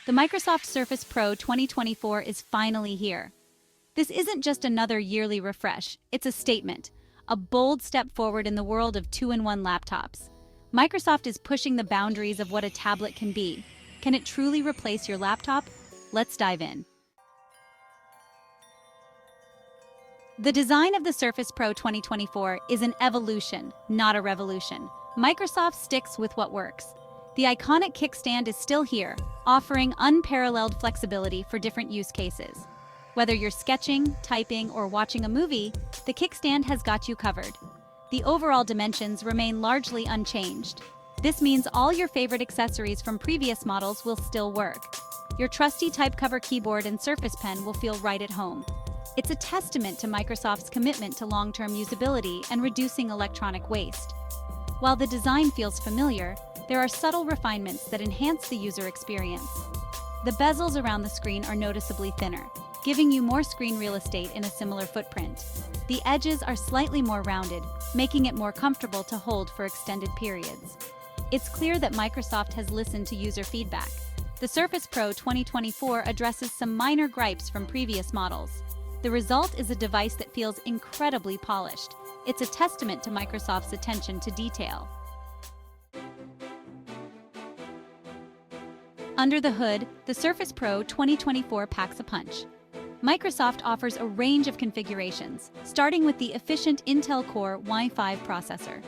The Microsoft Surface Pro 2024 is finally here. This isn't just another yearly refresh, it's a statement, a bold step forward in the world of two-in-one laptops. Microsoft is pushing the boundaries of what a tablet can be. Can it truly replace your laptop? Let's dive in. The design of the Surface Pro 2024 is an evolution, not a revolution. Microsoft sticks with what works. The iconic kickstand is still here, offering unparalleled flexibility for different use cases. Whether you're sketching, typing, or watching a movie, the kickstand has got you covered. The overall dimensions remain largely unchanged. This means all your favorite accessories from previous models will still work. Your trusty type-cover keyboard and Surface Pen will feel right at home. It's a testament to Microsoft's commitment to long-term usability and reducing electronic waste. While the design feels familiar, there are subtle refinements that enhance the user experience. The bezels around the screen are noticeably thinner, giving you more screen real estate in a similar footprint. The edges are slightly more rounded, making it more comfortable to hold for extended periods. It's clear that Microsoft has listened to user feedback. The Surface Pro 2024 addresses some minor gripes from previous models. The result is a device that feels incredibly polished. It's a testament to Microsoft's attention to detail. Under the hood, the Surface Pro 2024 packs a punch. Microsoft offers a range of configurations, starting with the efficient Intel Core i5 processor.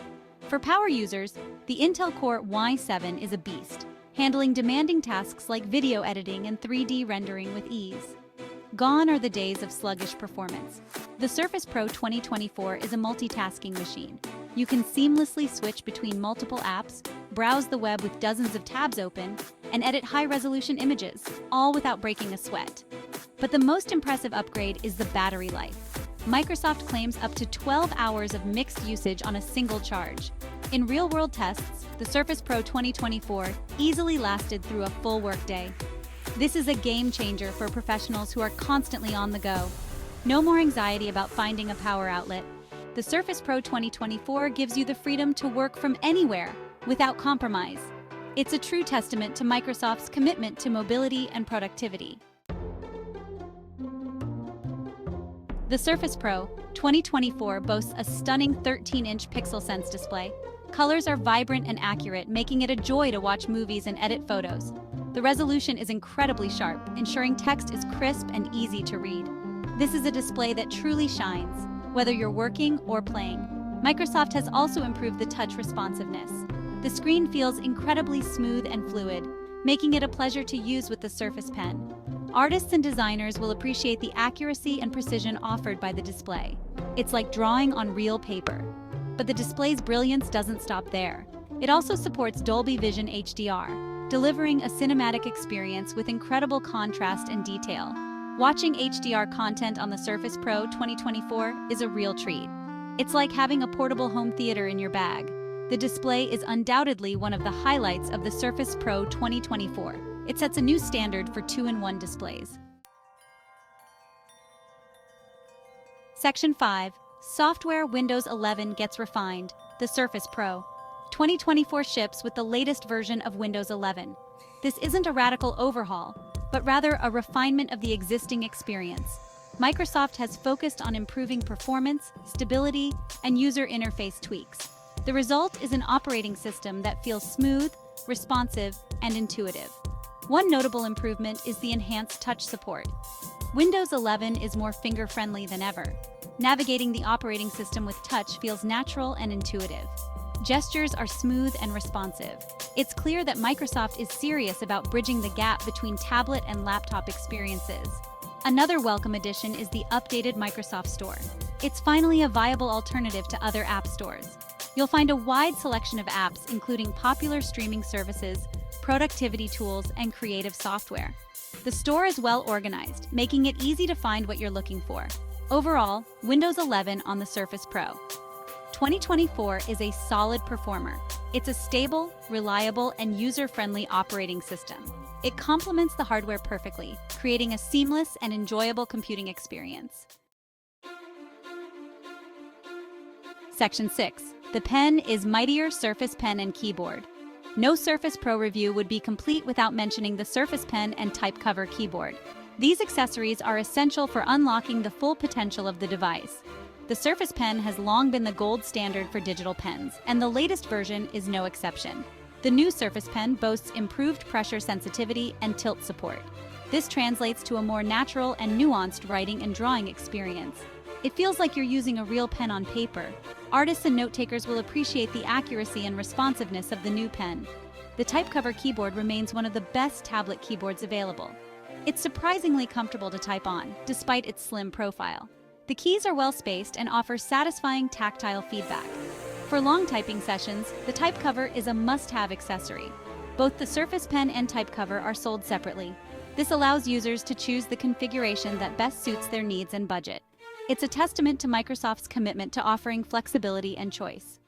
For power users, the Intel Core i7 is a beast, handling demanding tasks like video editing and 3D rendering with ease. Gone are the days of sluggish performance. The Surface Pro 2024 is a multitasking machine. You can seamlessly switch between multiple apps, browse the web with dozens of tabs open, and edit high-resolution images, all without breaking a sweat. But the most impressive upgrade is the battery life. Microsoft claims up to 12 hours of mixed usage on a single charge. In real-world tests, the Surface Pro 2024 easily lasted through a full workday. This is a game-changer for professionals who are constantly on the go. No more anxiety about finding a power outlet. The Surface Pro 2024 gives you the freedom to work from anywhere, without compromise. It's a true testament to Microsoft's commitment to mobility and productivity. The Surface Pro 2024 boasts a stunning 13-inch Pixel Sense display. Colors are vibrant and accurate, making it a joy to watch movies and edit photos. The resolution is incredibly sharp, ensuring text is crisp and easy to read. This is a display that truly shines, whether you're working or playing. Microsoft has also improved the touch responsiveness. The screen feels incredibly smooth and fluid, making it a pleasure to use with the Surface Pen. Artists and designers will appreciate the accuracy and precision offered by the display. It's like drawing on real paper. But the display's brilliance doesn't stop there. It also supports Dolby Vision HDR, delivering a cinematic experience with incredible contrast and detail. Watching HDR content on the Surface Pro 2024 is a real treat. It's like having a portable home theater in your bag. The display is undoubtedly one of the highlights of the Surface Pro 2024. It sets a new standard for two-in-one displays. Section 5. Software Windows 11 gets refined. The Surface Pro 2024 ships with the latest version of Windows 11. This isn't a radical overhaul, but rather a refinement of the existing experience. Microsoft has focused on improving performance, stability, and user interface tweaks. The result is an operating system that feels smooth, responsive, and intuitive. One notable improvement is the enhanced touch support. Windows 11 is more finger-friendly than ever. Navigating the operating system with touch feels natural and intuitive. Gestures are smooth and responsive. It's clear that Microsoft is serious about bridging the gap between tablet and laptop experiences. Another welcome addition is the updated Microsoft Store. It's finally a viable alternative to other app stores. You'll find a wide selection of apps, including popular streaming services, productivity tools, and creative software. The store is well organized, making it easy to find what you're looking for. Overall, Windows 11 on the Surface Pro 2024 is a solid performer. It's a stable, reliable, and user-friendly operating system. It complements the hardware perfectly, creating a seamless and enjoyable computing experience. Section 6. The pen is mightier Surface Pen and Keyboard. No Surface Pro review would be complete without mentioning the Surface Pen and Type Cover keyboard. These accessories are essential for unlocking the full potential of the device. The Surface Pen has long been the gold standard for digital pens, and the latest version is no exception. The new Surface Pen boasts improved pressure sensitivity and tilt support. This translates to a more natural and nuanced writing and drawing experience. It feels like you're using a real pen on paper. Artists and note-takers will appreciate the accuracy and responsiveness of the new pen. The Type Cover keyboard remains one of the best tablet keyboards available. It's surprisingly comfortable to type on, despite its slim profile. The keys are well-spaced and offer satisfying tactile feedback. For long typing sessions, the Type Cover is a must-have accessory. Both the Surface Pen and Type Cover are sold separately. This allows users to choose the configuration that best suits their needs and budget. It's a testament to Microsoft's commitment to offering flexibility and choice.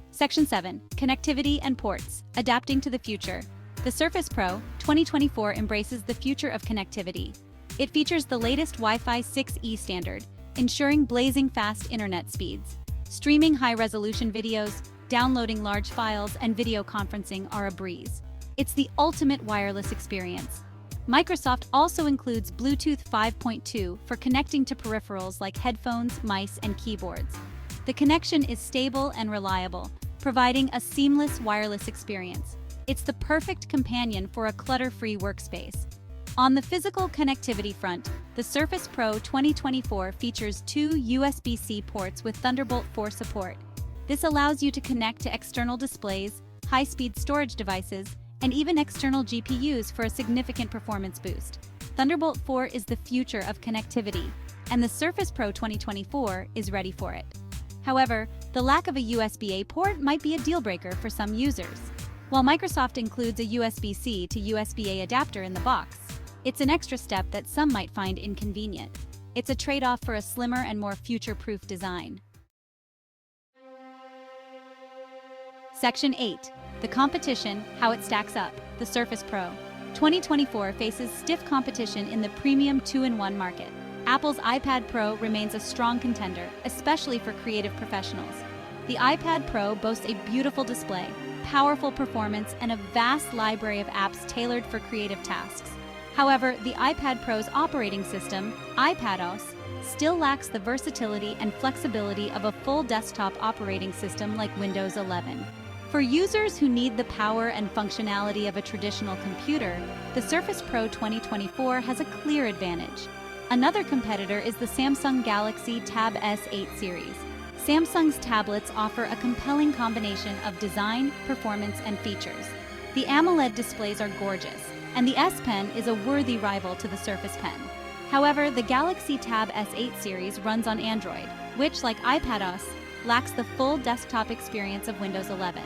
Section 7. Connectivity and ports, adapting to the future. The Surface Pro 2024 embraces the future of connectivity. It features the latest Wi-Fi 6E standard, ensuring blazing fast internet speeds. Streaming high-resolution videos, downloading large files, and video conferencing are a breeze. It's the ultimate wireless experience. Microsoft also includes Bluetooth 5.2 for connecting to peripherals like headphones, mice, and keyboards. The connection is stable and reliable, providing a seamless wireless experience. It's the perfect companion for a clutter-free workspace. On the physical connectivity front, the Surface Pro 2024 features 2 USB-C ports with Thunderbolt 4 support. This allows you to connect to external displays, high-speed storage devices, and even external GPUs for a significant performance boost. Thunderbolt 4 is the future of connectivity, and the Surface Pro 2024 is ready for it. However, the lack of a USB-A port might be a deal-breaker for some users. While Microsoft includes a USB-C to USB-A adapter in the box, it's an extra step that some might find inconvenient. It's a trade-off for a slimmer and more future-proof design. Section 8. The competition, how it stacks up. The Surface Pro 2024 faces stiff competition in the premium 2-in-1 market. Apple's iPad Pro remains a strong contender, especially for creative professionals. The iPad Pro boasts a beautiful display, powerful performance, and a vast library of apps tailored for creative tasks. However, the iPad Pro's operating system, iPadOS, still lacks the versatility and flexibility of a full desktop operating system like Windows 11. For users who need the power and functionality of a traditional computer, the Surface Pro 2024 has a clear advantage. Another competitor is the Samsung Galaxy Tab S8 series. Samsung's tablets offer a compelling combination of design, performance, and features. The AMOLED displays are gorgeous, and the S Pen is a worthy rival to the Surface Pen. However, the Galaxy Tab S8 series runs on Android, which, like iPadOS, lacks the full desktop experience of Windows 11.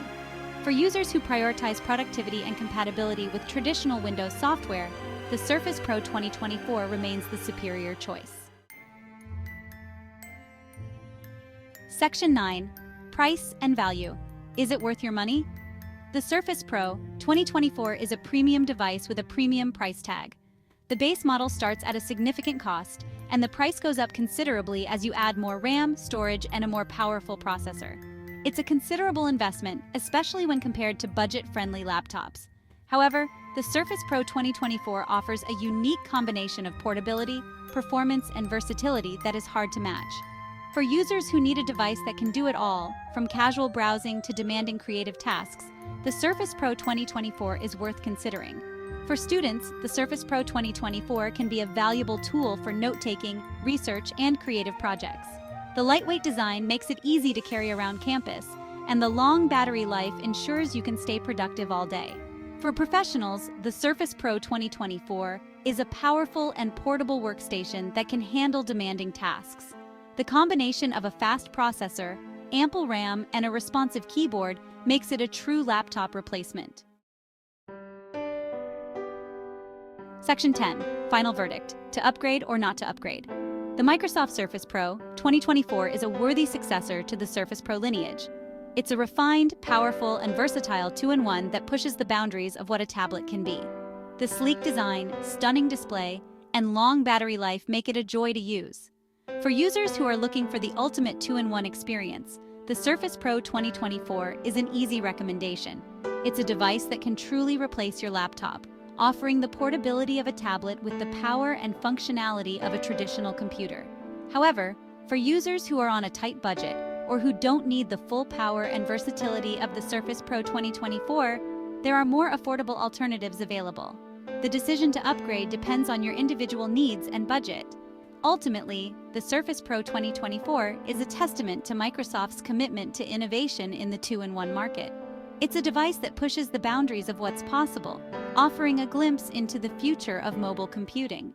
For users who prioritize productivity and compatibility with traditional Windows software, the Surface Pro 2024 remains the superior choice. Section 9. Price and value. Is it worth your money? The Surface Pro 2024 is a premium device with a premium price tag. The base model starts at a significant cost, and the price goes up considerably as you add more RAM, storage, and a more powerful processor. It's a considerable investment, especially when compared to budget-friendly laptops. However, the Surface Pro 2024 offers a unique combination of portability, performance, and versatility that is hard to match. For users who need a device that can do it all, from casual browsing to demanding creative tasks, the Surface Pro 2024 is worth considering. For students, the Surface Pro 2024 can be a valuable tool for note-taking, research, and creative projects. The lightweight design makes it easy to carry around campus, and the long battery life ensures you can stay productive all day. For professionals, the Surface Pro 2024 is a powerful and portable workstation that can handle demanding tasks. The combination of a fast processor, ample RAM, and a responsive keyboard makes it a true laptop replacement. Section 10. Final verdict. To upgrade or not to upgrade. The Microsoft Surface Pro 2024 is a worthy successor to the Surface Pro lineage. It's a refined, powerful, and versatile 2-in-1 that pushes the boundaries of what a tablet can be. The sleek design, stunning display, and long battery life make it a joy to use. For users who are looking for the ultimate 2-in-1 experience, The Surface Pro 2024 is an easy recommendation. It's a device that can truly replace your laptop, offering the portability of a tablet with the power and functionality of a traditional computer. However, for users who are on a tight budget or who don't need the full power and versatility of the Surface Pro 2024, there are more affordable alternatives available. The decision to upgrade depends on your individual needs and budget. Ultimately, the Surface Pro 2024 is a testament to Microsoft's commitment to innovation in the two-in-one market. It's a device that pushes the boundaries of what's possible, offering a glimpse into the future of mobile computing.